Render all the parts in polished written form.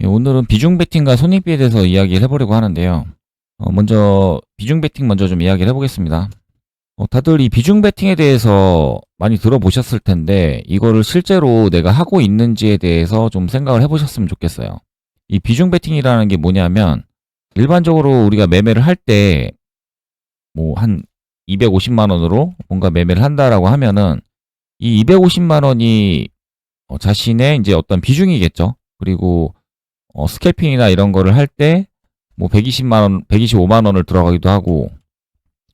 오늘은 비중 베팅과 손익비에 대해서 이야기를 해보려고 하는데요. 먼저 비중 베팅 먼저 좀 이야기를 해보겠습니다. 다들 이 비중 베팅에 대해서 많이 들어보셨을 텐데 이거를 실제로 내가 하고 있는지에 대해서 좀 생각을 해보셨으면 좋겠어요. 이 비중 베팅이라는 게 뭐냐면 일반적으로 우리가 매매를 할 때 뭐 한 250만 원으로 뭔가 매매를 한다라고 하면은 이 250만 원이 자신의 이제 어떤 비중이겠죠. 그리고 스캘핑이나 이런 거를 할 때 뭐 120만 원, 125만 원을 들어가기도 하고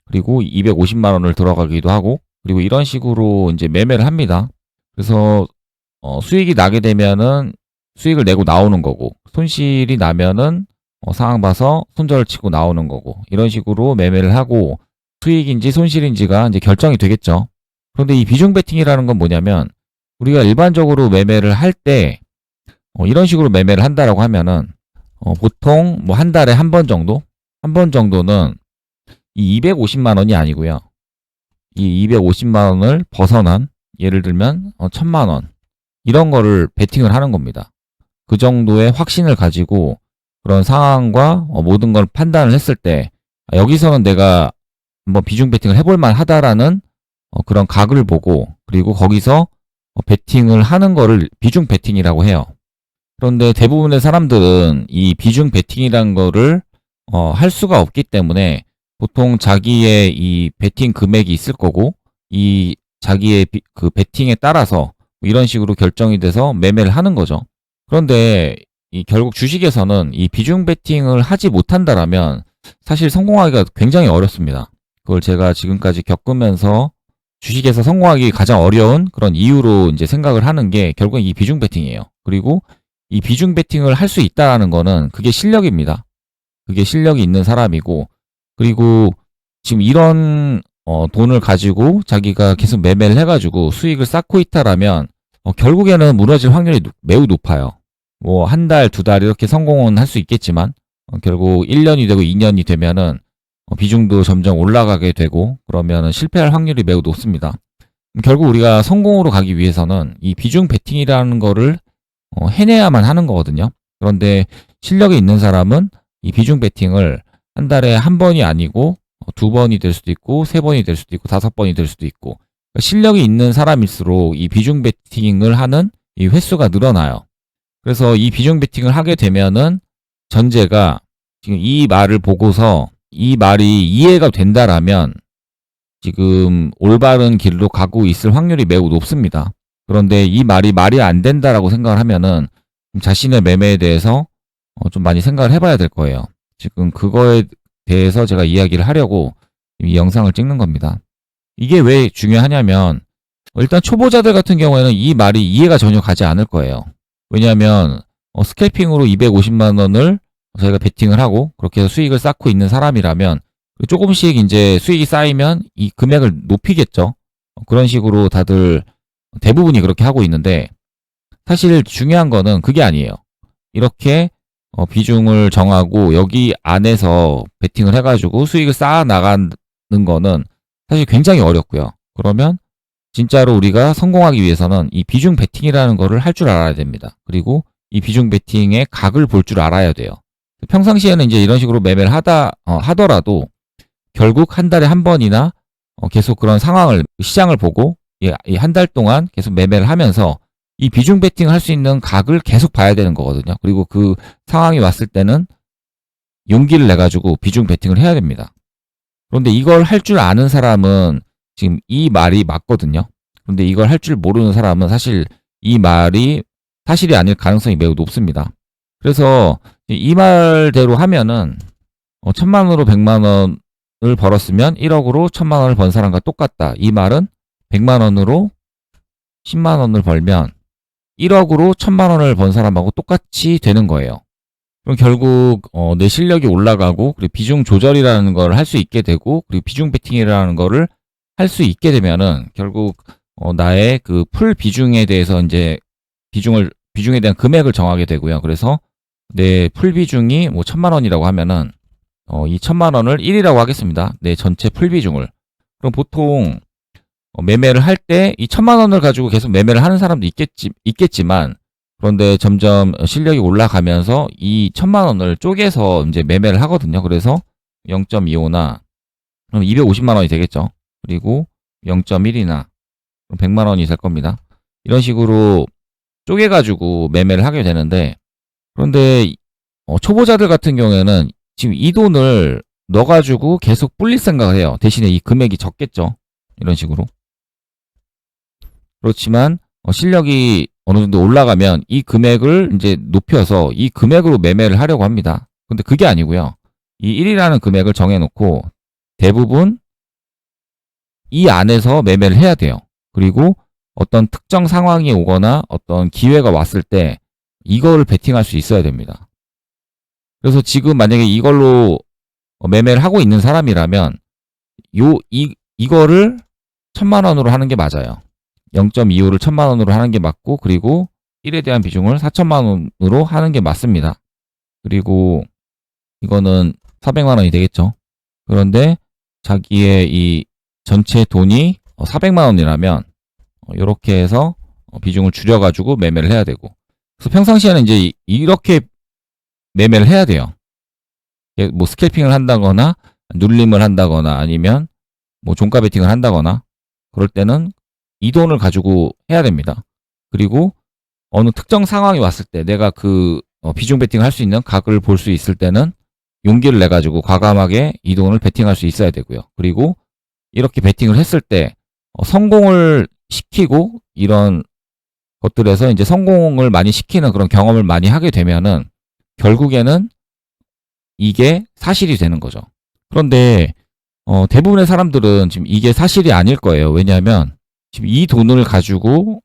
그리고 250만 원을 들어가기도 하고 그리고 이런 식으로 이제 매매를 합니다. 그래서 수익이 나게 되면은 수익을 내고 나오는 거고 손실이 나면은 상황 봐서 손절을 치고 나오는 거고 이런 식으로 매매를 하고 수익인지 손실인지가 이제 결정이 되겠죠. 그런데 이 비중 베팅이라는 건 뭐냐면 우리가 일반적으로 매매를 할 때 이런 식으로 매매를 한다라고 하면은 보통 뭐 한 달에 한 번 정도는 이 250만 원이 아니고요. 이 250만 원을 벗어난 예를 들면 1000만 원 이런 거를 베팅을 하는 겁니다. 그 정도의 확신을 가지고 그런 상황과 모든 걸 판단을 했을 때 여기서는 내가 한번 비중 베팅을 해볼 만하다라는 그런 각을 보고 그리고 거기서 베팅을 하는 거를 비중 베팅이라고 해요. 그런데 대부분의 사람들은 이 비중 베팅이라는 거를 할 수가 없기 때문에 보통 자기의 이 베팅 금액이 있을 거고 이 자기의 그 베팅에 따라서 이런 식으로 결정이 돼서 매매를 하는 거죠. 그런데 이 결국 주식에서는 이 비중 베팅을 하지 못한다라면 사실 성공하기가 굉장히 어렵습니다. 그걸 제가 지금까지 겪으면서 주식에서 성공하기 가장 어려운 그런 이유로 이제 생각을 하는 게 결국은 이 비중 베팅이에요. 그리고 이 비중 베팅을 할 수 있다라는 거는 그게 실력입니다. 그게 실력이 있는 사람이고 그리고 지금 이런 돈을 가지고 자기가 계속 매매를 해가지고 수익을 쌓고 있다라면 결국에는 무너질 확률이 매우 높아요. 뭐 한 달, 두 달 이렇게 성공은 할 수 있겠지만 결국 1년이 되고 2년이 되면은 비중도 점점 올라가게 되고 그러면 실패할 확률이 매우 높습니다. 결국 우리가 성공으로 가기 위해서는 이 비중 베팅이라는 거를 해내야만 하는 거거든요. 그런데 실력이 있는 사람은 이 비중 베팅을 한 달에 한 번이 아니고 두 번이 될 수도 있고 세 번이 될 수도 있고 다섯 번이 될 수도 있고 그러니까 실력이 있는 사람일수록 이 비중 베팅을 하는 이 횟수가 늘어나요. 그래서 이 비중 베팅을 하게 되면은 전제가 지금 이 말을 보고서 이 말이 이해가 된다라면 지금 올바른 길로 가고 있을 확률이 매우 높습니다. 그런데 이 말이 안 된다라고 생각을 하면은 자신의 매매에 대해서 좀 많이 생각을 해봐야 될 거예요. 지금 그거에 대해서 제가 이야기를 하려고 이 영상을 찍는 겁니다. 이게 왜 중요하냐면 일단 초보자들 같은 경우에는 이 말이 이해가 전혀 가지 않을 거예요. 왜냐하면 스캘핑으로 250만 원을 저희가 베팅을 하고 그렇게 해서 수익을 쌓고 있는 사람이라면 조금씩 이제 수익이 쌓이면 이 금액을 높이겠죠. 그런 식으로 다들 대부분이 그렇게 하고 있는데 사실 중요한 거는 그게 아니에요. 이렇게 비중을 정하고 여기 안에서 베팅을 해가지고 수익을 쌓아 나가는 거는 사실 굉장히 어렵고요. 그러면 진짜로 우리가 성공하기 위해서는 이 비중 베팅이라는 거를 할 줄 알아야 됩니다. 그리고 이 비중 베팅의 각을 볼 줄 알아야 돼요. 평상시에는 이제 이런 식으로 매매를 하더라도 결국 한 달에 한 번이나 계속 그런 상황을 시장을 보고 이 한 달 동안 계속 매매를 하면서 이 비중 베팅을 할 수 있는 각을 계속 봐야 되는 거거든요. 그리고 그 상황이 왔을 때는 용기를 내가지고 비중 베팅을 해야 됩니다. 그런데 이걸 할 줄 아는 사람은 지금 이 말이 맞거든요. 그런데 이걸 할 줄 모르는 사람은 사실 이 말이 사실이 아닐 가능성이 매우 높습니다. 그래서 이 말대로 하면은 1000만 원으로 100만 원을 벌었으면 1억으로 1000만 원을 번 사람과 똑같다. 이 말은 100만 원으로 10만 원을 벌면 1억으로 1000만 원을 번 사람하고 똑같이 되는 거예요. 그럼 결국 내 실력이 올라가고 그리고 비중 조절이라는 걸 할 수 있게 되고 그리고 비중 베팅이라는 거를 할 수 있게 되면은 결국 나의 그 풀 비중에 대해서 이제 비중에 대한 금액을 정하게 되고요. 그래서 내 풀 비중이 뭐 1000만 원이라고 하면은 이 1000만 원을 1이라고 하겠습니다. 내 전체 풀 비중을. 그럼 보통 매매를 할 때 이 1000만 원을 가지고 계속 매매를 하는 사람도 있겠지만 그런데 점점 실력이 올라가면서 이 1000만 원을 쪼개서 이제 매매를 하거든요. 그래서 0.25나 그럼 250만 원이 되겠죠. 그리고 0.1이나 100만 원이 될 겁니다. 이런 식으로 쪼개가지고 매매를 하게 되는데, 그런데 초보자들 같은 경우에는 지금 이 돈을 넣어가지고 계속 불릴 생각을 해요. 대신에 이 금액이 적겠죠. 이런 식으로. 그렇지만 실력이 어느 정도 올라가면 이 금액을 이제 높여서 이 금액으로 매매를 하려고 합니다. 근데 그게 아니고요. 이 1이라는 금액을 정해놓고 대부분 이 안에서 매매를 해야 돼요. 그리고 어떤 특정 상황이 오거나 어떤 기회가 왔을 때 이거를 베팅할 수 있어야 됩니다. 그래서 지금 만약에 이걸로 매매를 하고 있는 사람이라면 이거를 1000만 원으로 하는 게 맞아요. 0.25를 1000만 원으로 하는 게 맞고, 그리고 1에 대한 비중을 4000만 원으로 하는 게 맞습니다. 그리고 이거는 400만 원이 되겠죠. 그런데 자기의 이 전체 돈이 400만 원이라면 이렇게 해서 비중을 줄여가지고 매매를 해야 되고, 그래서 평상시에는 이제 이렇게 매매를 해야 돼요. 뭐 스캘핑을 한다거나 눌림을 한다거나 아니면 뭐 종가 베팅을 한다거나 그럴 때는 이 돈을 가지고 해야 됩니다. 그리고 어느 특정 상황이 왔을 때 내가 그 비중 베팅을 할 수 있는 각을 볼 수 있을 때는 용기를 내 가지고 과감하게 이 돈을 베팅할 수 있어야 되고요. 그리고 이렇게 베팅을 했을 때 성공을 시키고 이런 것들에서 이제 성공을 많이 시키는 그런 경험을 많이 하게 되면은 결국에는 이게 사실이 되는 거죠. 그런데 대부분의 사람들은 지금 이게 사실이 아닐 거예요. 왜냐하면 지금 이 돈을 가지고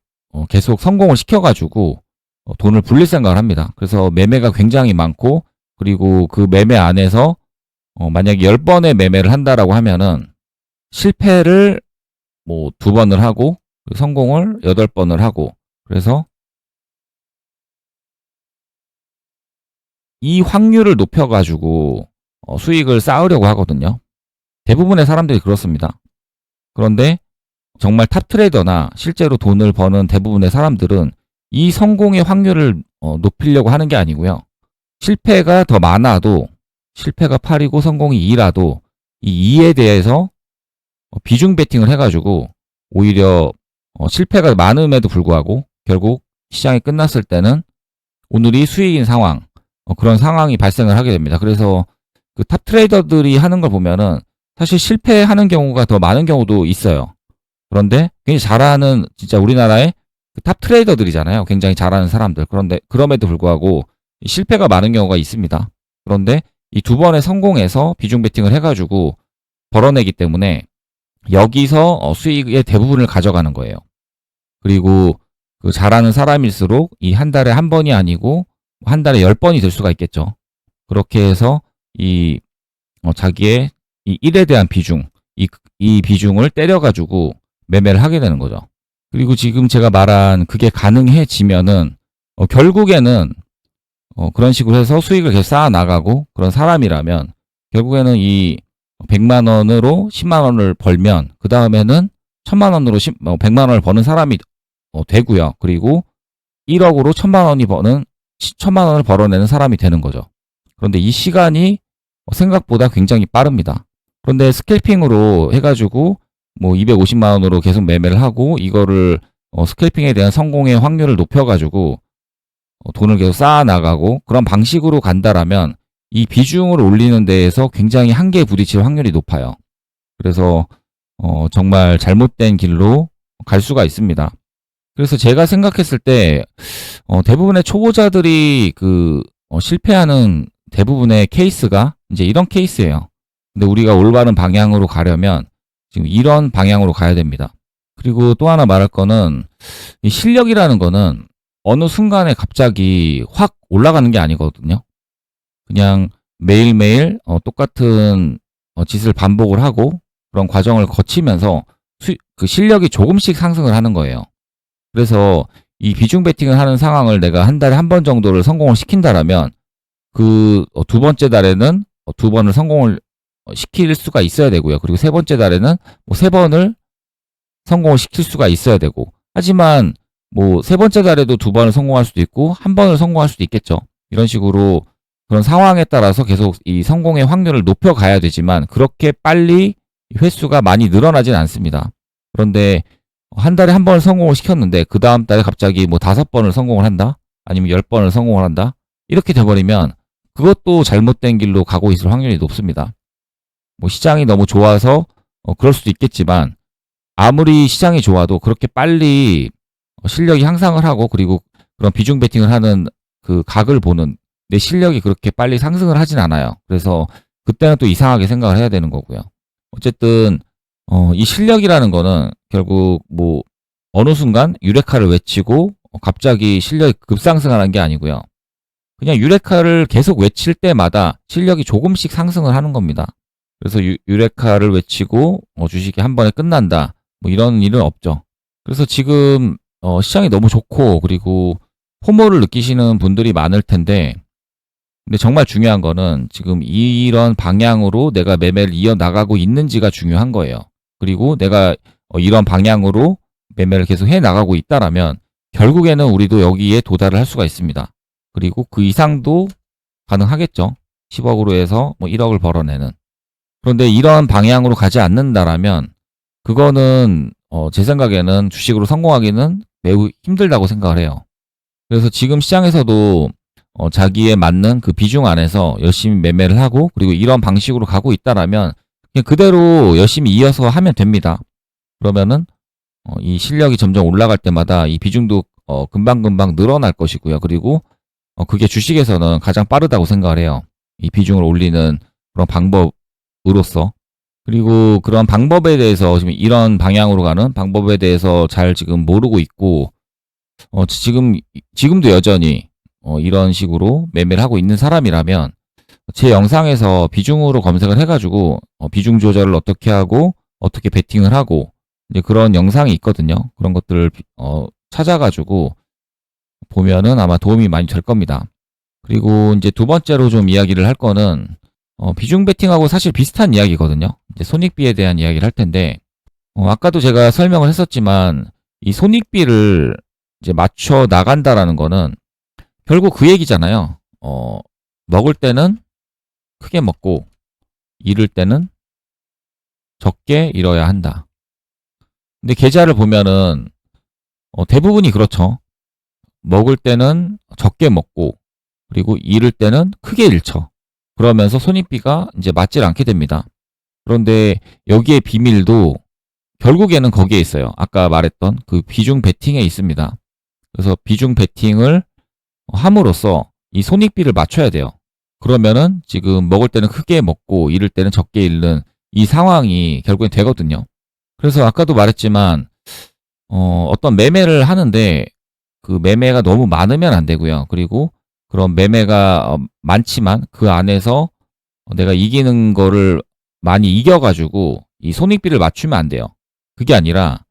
계속 성공을 시켜가지고 돈을 불릴 생각을 합니다. 그래서 매매가 굉장히 많고, 그리고 그 매매 안에서 만약에 10번의 매매를 한다라고 하면은 실패를 뭐 2번을 하고 성공을 8번을 하고, 그래서 이 확률을 높여가지고 수익을 쌓으려고 하거든요. 대부분의 사람들이 그렇습니다. 그런데 정말 탑 트레이더나 실제로 돈을 버는 대부분의 사람들은 이 성공의 확률을 높이려고 하는 게 아니고요. 실패가 더 많아도, 실패가 8이고 성공이 2라도 이 2에 대해서 비중 베팅을 해가지고 오히려 실패가 많음에도 불구하고 결국 시장이 끝났을 때는 오늘이 수익인 상황, 그런 상황이 발생을 하게 됩니다. 그래서 그 탑 트레이더들이 하는 걸 보면은 사실 실패하는 경우가 더 많은 경우도 있어요. 그런데 굉장히 잘하는 진짜 우리나라의 그 탑 트레이더들이잖아요. 굉장히 잘하는 사람들. 그런데 그럼에도 불구하고 실패가 많은 경우가 있습니다. 그런데 이 2번의 성공에서 비중 베팅을 해가지고 벌어내기 때문에 여기서 수익의 대부분을 가져가는 거예요. 그리고 그 잘하는 사람일수록 이 한 달에 한 번이 아니고 한 달에 10번이 될 수가 있겠죠. 그렇게 해서 이 자기의 이 1에 대한 비중, 이 비중을 때려가지고 매매를 하게 되는 거죠. 그리고 지금 제가 말한 그게 가능해지면은 결국에는 그런 식으로 해서 수익을 계속 쌓아 나가고 그런 사람이라면 결국에는 이 100만 원으로 10만 원을 벌면 그 다음에는 1000만 원으로 100만 원을 버는 사람이 되고요. 그리고 1억으로 1000만 원이 버는 1000만 원을 벌어내는 사람이 되는 거죠. 그런데 이 시간이 생각보다 굉장히 빠릅니다. 그런데 스캘핑으로 해가지고 뭐 250만 원으로 계속 매매를 하고 이거를 스캘핑에 대한 성공의 확률을 높여가지고 돈을 계속 쌓아 나가고 그런 방식으로 간다라면 이 비중을 올리는 데에서 굉장히 한계에 부딪힐 확률이 높아요. 그래서 정말 잘못된 길로 갈 수가 있습니다. 그래서 제가 생각했을 때 대부분의 초보자들이 실패하는 대부분의 케이스가 이제 이런 케이스예요. 근데 우리가 올바른 방향으로 가려면 지금 이런 방향으로 가야 됩니다. 그리고 또 하나 말할 거는 이 실력이라는 거는 어느 순간에 갑자기 확 올라가는 게 아니거든요. 그냥 매일매일 똑같은 짓을 반복을 하고 그런 과정을 거치면서 그 실력이 조금씩 상승을 하는 거예요. 그래서 이 비중 베팅을 하는 상황을 내가 한 달에 한 번 정도를 성공을 시킨다라면 그 2번째 달에는 2번을 성공을 시킬 수가 있어야 되고요. 그리고 3번째 달에는 뭐 3번을 성공을 시킬 수가 있어야 되고. 하지만 뭐 세 번째 달에도 두 번을 성공할 수도 있고 한 번을 성공할 수도 있겠죠. 이런 식으로 그런 상황에 따라서 계속 이 성공의 확률을 높여가야 되지만 그렇게 빨리 횟수가 많이 늘어나진 않습니다. 그런데 한 달에 한 번을 성공을 시켰는데 그 다음 달에 갑자기 뭐 5번을 성공을 한다? 아니면 10번을 성공을 한다? 이렇게 돼버리면 그것도 잘못된 길로 가고 있을 확률이 높습니다. 뭐 시장이 너무 좋아서 그럴 수도 있겠지만 아무리 시장이 좋아도 그렇게 빨리 실력이 향상을 하고 그리고 그런 비중 베팅을 하는 그 각을 보는 내 실력이 그렇게 빨리 상승을 하진 않아요. 그래서 그때는 또 이상하게 생각을 해야 되는 거고요. 어쨌든 이 실력이라는 거는 결국 뭐 어느 순간 유레카를 외치고 갑자기 실력이 급상승하는 게 아니고요. 그냥 유레카를 계속 외칠 때마다 실력이 조금씩 상승을 하는 겁니다. 그래서 유레카를 외치고 주식이 한 번에 끝난다. 뭐 이런 일은 없죠. 그래서 지금 시장이 너무 좋고 그리고 포모를 느끼시는 분들이 많을 텐데 근데 정말 중요한 거는 지금 이런 방향으로 내가 매매를 이어나가고 있는지가 중요한 거예요. 그리고 내가 이런 방향으로 매매를 계속 해나가고 있다라면 결국에는 우리도 여기에 도달을 할 수가 있습니다. 그리고 그 이상도 가능하겠죠. 10억으로 해서 뭐 1억을 벌어내는. 그런데 이런 방향으로 가지 않는다라면 그거는 제 생각에는 주식으로 성공하기는 매우 힘들다고 생각을 해요. 그래서 지금 시장에서도 자기에 맞는 그 비중 안에서 열심히 매매를 하고 그리고 이런 방식으로 가고 있다라면 그냥 그대로 열심히 이어서 하면 됩니다. 그러면은 이 실력이 점점 올라갈 때마다 이 비중도 금방금방 늘어날 것이고요. 그리고 그게 주식에서는 가장 빠르다고 생각을 해요. 이 비중을 올리는 그런 방법으로서. 그리고 그런 방법에 대해서 지금 이런 방향으로 가는 방법에 대해서 잘 지금 모르고 있고 지금도 여전히 이런 식으로 매매를 하고 있는 사람이라면 제 영상에서 비중으로 검색을 해가지고 비중 조절을 어떻게 하고 어떻게 베팅을 하고 이제 그런 영상이 있거든요. 그런 것들을 찾아가지고 보면은 아마 도움이 많이 될 겁니다. 그리고 이제 두 번째로 좀 이야기를 할 거는 비중 베팅하고 사실 비슷한 이야기거든요. 이제 손익비에 대한 이야기를 할 텐데 아까도 제가 설명을 했었지만 이 손익비를 이제 맞춰 나간다라는 거는 결국 그 얘기잖아요. 먹을 때는 크게 먹고 잃을 때는 적게 잃어야 한다. 근데 계좌를 보면은 대부분이 그렇죠. 먹을 때는 적게 먹고 그리고 잃을 때는 크게 잃죠. 그러면서 손익비가 이제 맞질 않게 됩니다. 그런데 여기에 비밀도 결국에는 거기에 있어요. 아까 말했던 그 비중 베팅에 있습니다. 그래서 비중 베팅을 함으로써 이 손익비를 맞춰야 돼요. 그러면은 지금 먹을 때는 크게 먹고 잃을 때는 적게 잃는 이 상황이 결국엔 되거든요. 그래서 아까도 말했지만 어떤 매매를 하는데 그 매매가 너무 많으면 안 되고요. 그리고 그런 매매가 많지만 그 안에서 내가 이기는 거를 많이 이겨가지고 이 손익비를 맞추면 안 돼요. 그게 아니라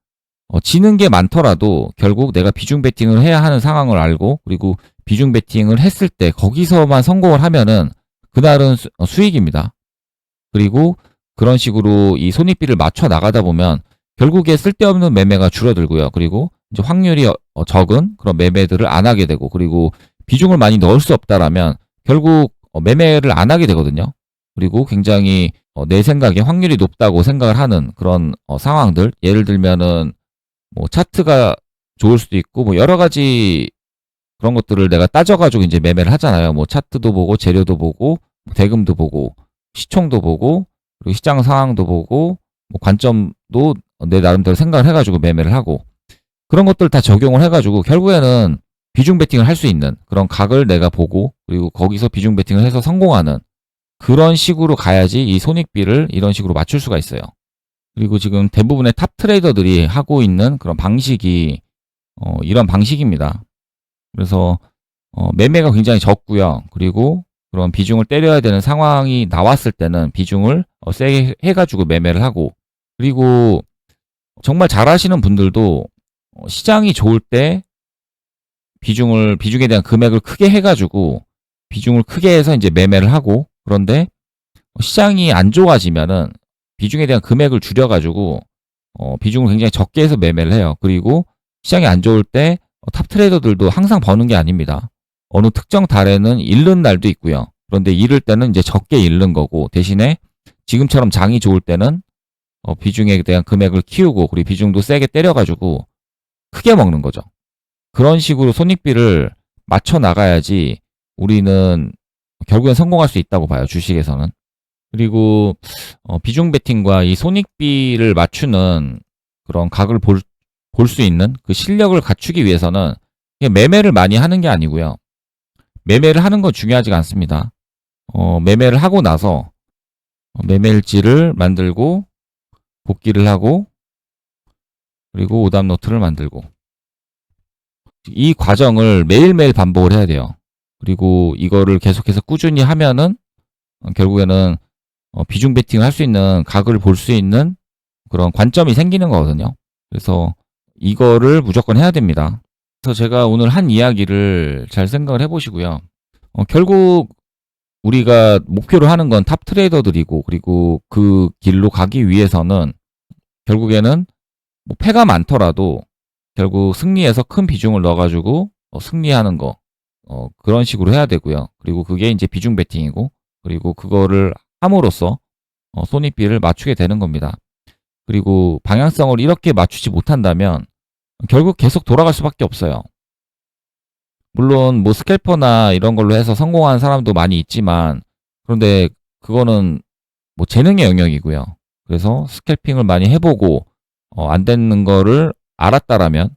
지는 게 많더라도 결국 내가 비중 베팅을 해야 하는 상황을 알고 그리고 비중 베팅을 했을 때 거기서만 성공을 하면은 그날은 수익입니다. 그리고 그런 식으로 이 손익비를 맞춰 나가다 보면 결국에 쓸데없는 매매가 줄어들고요. 그리고 이제 확률이 적은 그런 매매들을 안 하게 되고 그리고 비중을 많이 넣을 수 없다라면 결국 매매를 안 하게 되거든요. 그리고 굉장히 내 생각에 확률이 높다고 생각을 하는 그런 상황들 예를 들면은 뭐 차트가 좋을 수도 있고 뭐 여러 가지 그런 것들을 내가 따져가지고 이제 매매를 하잖아요. 뭐 차트도 보고 재료도 보고 대금도 보고 시총도 보고 그리고 시장 상황도 보고 뭐 관점도 내 나름대로 생각을 해가지고 매매를 하고 그런 것들 다 적용을 해가지고 결국에는 비중 베팅을 할 수 있는 그런 각을 내가 보고 그리고 거기서 비중 베팅을 해서 성공하는 그런 식으로 가야지 이 손익비를 이런 식으로 맞출 수가 있어요. 그리고 지금 대부분의 탑 트레이더들이 하고 있는 그런 방식이 이런 방식입니다. 그래서 매매가 굉장히 적고요. 그리고 그런 비중을 때려야 되는 상황이 나왔을 때는 비중을 세게 해가지고 매매를 하고 그리고 정말 잘하시는 분들도 시장이 좋을 때 비중에 대한 금액을 크게 해가지고 비중을 크게 해서 이제 매매를 하고 그런데 시장이 안 좋아지면은 비중에 대한 금액을 줄여가지고 비중을 굉장히 적게 해서 매매를 해요. 그리고 시장이 안 좋을 때 탑 트레이더들도 항상 버는 게 아닙니다. 어느 특정 달에는 잃는 날도 있고요. 그런데 잃을 때는 이제 적게 잃는 거고, 대신에 지금처럼 장이 좋을 때는 비중에 대한 금액을 키우고, 그리고 비중도 세게 때려가지고 크게 먹는 거죠. 그런 식으로 손익비를 맞춰 나가야지 우리는 결국엔 성공할 수 있다고 봐요, 주식에서는. 그리고 비중 베팅과 이 손익비를 맞추는 그런 각을 볼 수 있는 그 실력을 갖추기 위해서는 그냥 매매를 많이 하는 게 아니고요. 매매를 하는 건 중요하지가 않습니다. 매매를 하고 나서 매매일지를 만들고 복귀를 하고, 그리고 오답 노트를 만들고, 이 과정을 매일매일 반복을 해야 돼요. 그리고 이거를 계속해서 꾸준히 하면은 결국에는 비중 베팅을 할 수 있는 각을 볼 수 있는 그런 관점이 생기는 거거든요. 그래서 이거를 무조건 해야 됩니다. 그래서 제가 오늘 한 이야기를 잘 생각을 해보시고요. 결국 우리가 목표로 하는 건 탑 트레이더들이고, 그리고 그 길로 가기 위해서는 결국에는 뭐 패가 많더라도 결국 승리에서 큰 비중을 넣어가지고 승리하는 거, 그런 식으로 해야 되고요. 그리고 그게 이제 비중 베팅이고, 그리고 그거를 함으로써 손익비를 맞추게 되는 겁니다. 그리고 방향성을 이렇게 맞추지 못한다면 결국 계속 돌아갈 수밖에 없어요. 물론 뭐 스캘퍼나 이런 걸로 해서 성공한 사람도 많이 있지만, 그런데 그거는 뭐 재능의 영역이고요. 그래서 스캘핑을 많이 해보고 안 되는 거를 알았다라면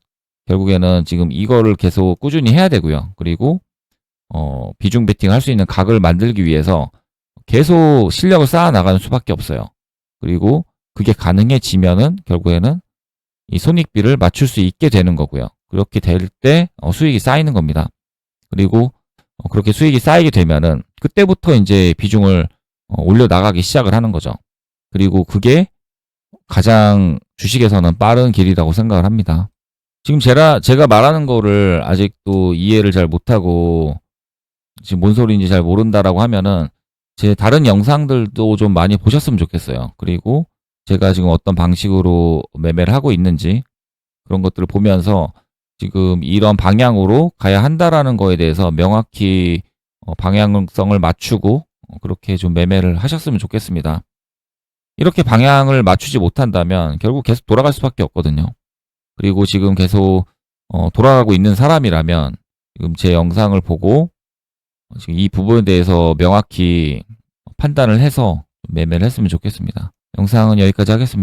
결국에는 지금 이거를 계속 꾸준히 해야 되고요. 그리고 비중 베팅 할 수 있는 각을 만들기 위해서 계속 실력을 쌓아 나가는 수밖에 없어요. 그리고 그게 가능해지면은 결국에는 이 손익비를 맞출 수 있게 되는 거고요. 그렇게 될 때 수익이 쌓이는 겁니다. 그리고 그렇게 수익이 쌓이게 되면은 그때부터 이제 비중을 올려 나가기 시작을 하는 거죠. 그리고 그게 가장 주식에서는 빠른 길이라고 생각을 합니다. 지금 제가 말하는 거를 아직도 이해를 잘 못하고 지금 뭔 소리인지 잘 모른다라고 하면은 제 다른 영상들도 좀 많이 보셨으면 좋겠어요. 그리고 제가 지금 어떤 방식으로 매매를 하고 있는지 그런 것들을 보면서 지금 이런 방향으로 가야 한다라는 거에 대해서 명확히 방향성을 맞추고 그렇게 좀 매매를 하셨으면 좋겠습니다. 이렇게 방향을 맞추지 못한다면 결국 계속 돌아갈 수밖에 없거든요. 그리고 지금 계속 돌아가고 있는 사람이라면 지금 제 영상을 보고 지금 이 부분에 대해서 명확히 판단을 해서 매매를 했으면 좋겠습니다. 영상은 여기까지 하겠습니다.